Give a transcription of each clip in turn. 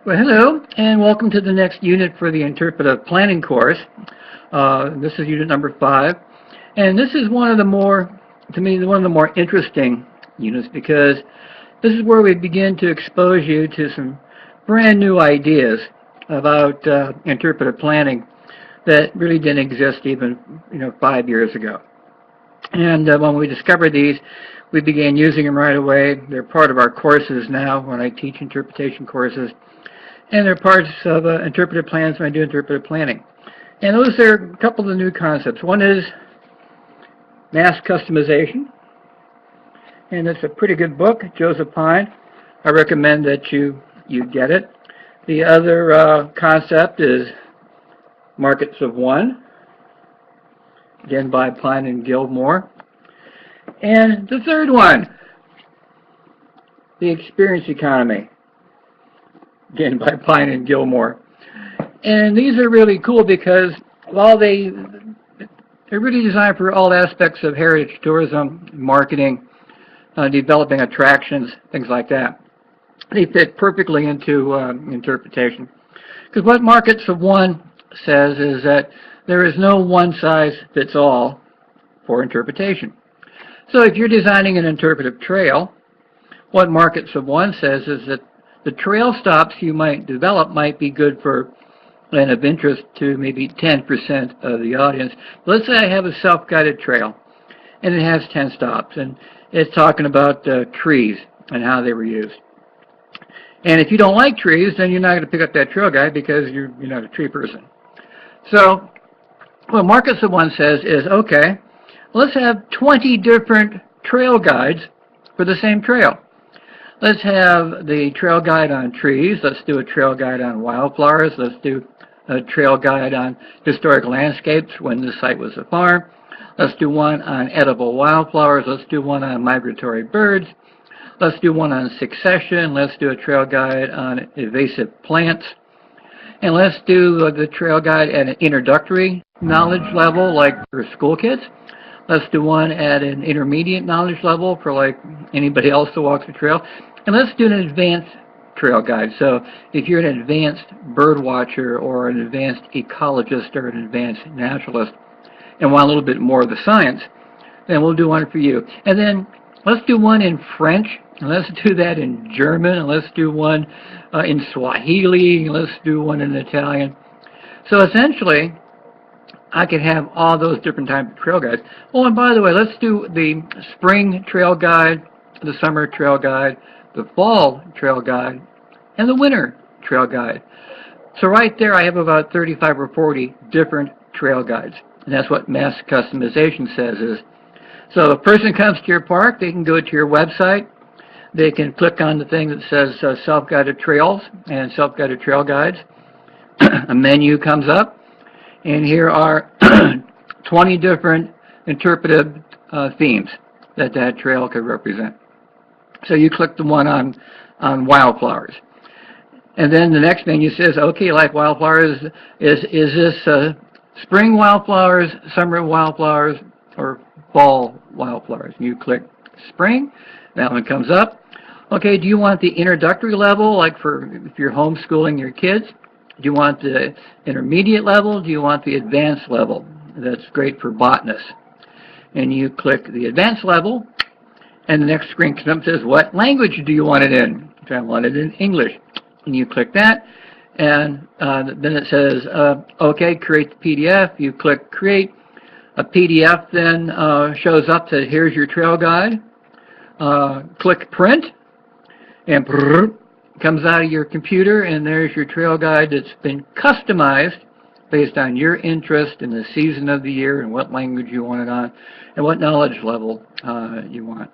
Well, hello, and welcome to the next unit for the Interpretive Planning course. This is unit number 5, and this is one of the more, to me, one of the more interesting units because this is where we begin to expose you to some brand new ideas about interpretive planning that really didn't exist even 5 years ago. And when we discovered these, we began using them right away. They're part of our courses now when I teach interpretation courses. And they're parts of interpretive plans when I do interpretive planning. And those are a couple of the new concepts. One is mass customization. And it's a pretty good book, Joseph Pine. I recommend that you get it. The other concept is markets of one, again by Pine and Gilmore. And the third one, the experience economy, again by Pine and Gilmore. And these are really cool because while they're really designed for all aspects of heritage tourism, marketing, developing attractions, things like that, they fit perfectly into interpretation. Because what Markets of One says is that there is no one-size-fits-all for interpretation. So if you're designing an interpretive trail, what Markets of One says is that the trail stops you might develop might be good for and of interest to maybe 10% of the audience. Let's say I have a self-guided trail, and it has 10 stops, and it's talking about trees and how they were used. And if you don't like trees, then you're not going to pick up that trail guide because you're not a tree person. So what Markets of One says is, okay, let's have 20 different trail guides for the same trail. Let's have the trail guide on trees. Let's do a trail guide on wildflowers. Let's do a trail guide on historic landscapes when the site was a farm. Let's do one on edible wildflowers. Let's do one on migratory birds. Let's do one on succession. Let's do a trail guide on invasive plants. And let's do the trail guide at an introductory knowledge level, like for school kids. Let's do one at an intermediate knowledge level for like anybody else who walks the trail. And let's do an advanced trail guide. So if you're an advanced bird watcher or an advanced ecologist or an advanced naturalist and want a little bit more of the science, then we'll do one for you. And then let's do one in French, and let's do that in German, and let's do one in Swahili, and let's do one in Italian. So essentially, I could have all those different types of trail guides. Oh, and by the way, let's do the spring trail guide, the summer trail guide, the fall trail guide, and the winter trail guide. So right there I have about 35 or 40 different trail guides. And that's what mass customization says is, so if a person comes to your park, they can go to your website, they can click on the thing that says self-guided trails and self-guided trail guides. A menu comes up, and here are 20 different interpretive themes that trail could represent. So you click the one on wildflowers. And then the next menu says, okay, like wildflowers, is this spring wildflowers, summer wildflowers, or fall wildflowers? And you click spring, that one comes up. Okay, do you want the introductory level, like for if you're homeschooling your kids? Do you want the intermediate level? Do you want the advanced level? That's great for botanists. And you click the advanced level, and the next screen comes up and says, what language do you want it in? So I want it in English. And you click that, and then it says, okay, create the PDF. You click create. A PDF then shows up that here's your trail guide. Click print, and comes out of your computer, and there's your trail guide that's been customized based on your interest in the season of the year and what language you want it on and what knowledge level you want.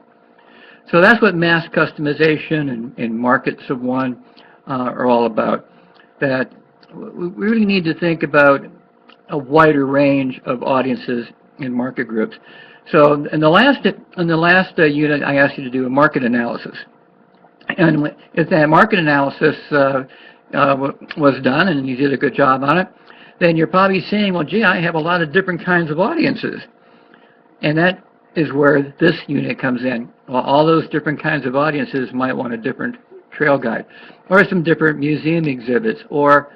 So that's what mass customization and Markets of One are all about. That we really need to think about a wider range of audiences in market groups. So in the last unit, I asked you to do a market analysis. And if that market analysis was done and you did a good job on it, then you're probably saying, well, gee, I have a lot of different kinds of audiences. And that is where this unit comes in. Well, all those different kinds of audiences might want a different trail guide, or some different museum exhibits, or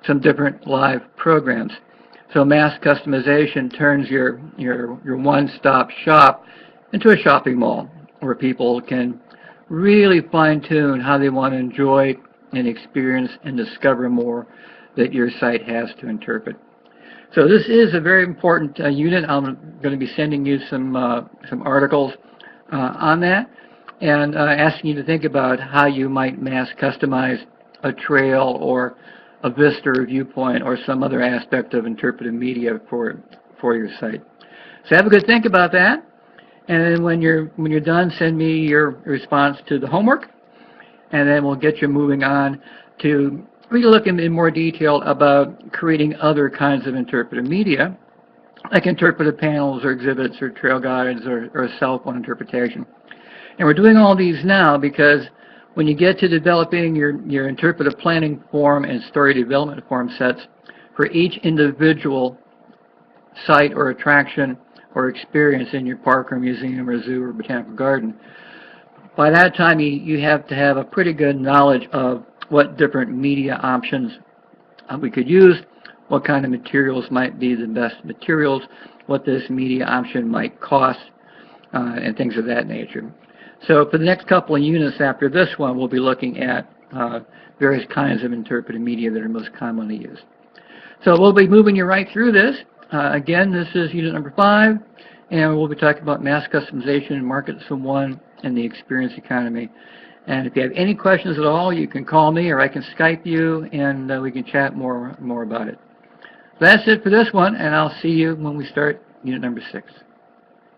some different live programs. So mass customization turns your one-stop shop into a shopping mall where people can really fine-tune how they want to enjoy and experience and discover more that your site has to interpret. So this is a very important unit. I'm going to be sending you some articles on that, and asking you to think about how you might mass customize a trail or a vista or viewpoint or some other aspect of interpretive media for your site. So have a good think about that, and then when you're done, send me your response to the homework, and then we'll get you moving on to really look in more detail about creating other kinds of interpretive media, like interpretive panels or exhibits or trail guides or cell phone interpretation. And we're doing all these now because when you get to developing your interpretive planning form and story development form sets for each individual site or attraction or experience in your park or museum or zoo or botanical garden, by that time you have to have a pretty good knowledge of what different media options we could use, what kind of materials might be the best materials, what this media option might cost, and things of that nature. So for the next couple of units after this one, we'll be looking at various kinds of interpretive media that are most commonly used. So we'll be moving you right through this. Again, this is unit number 5, and we'll be talking about mass customization in Markets from One and the experience economy. And if you have any questions at all, you can call me or I can Skype you, and we can chat more about it. So that's it for this one, and I'll see you when we start unit number 6.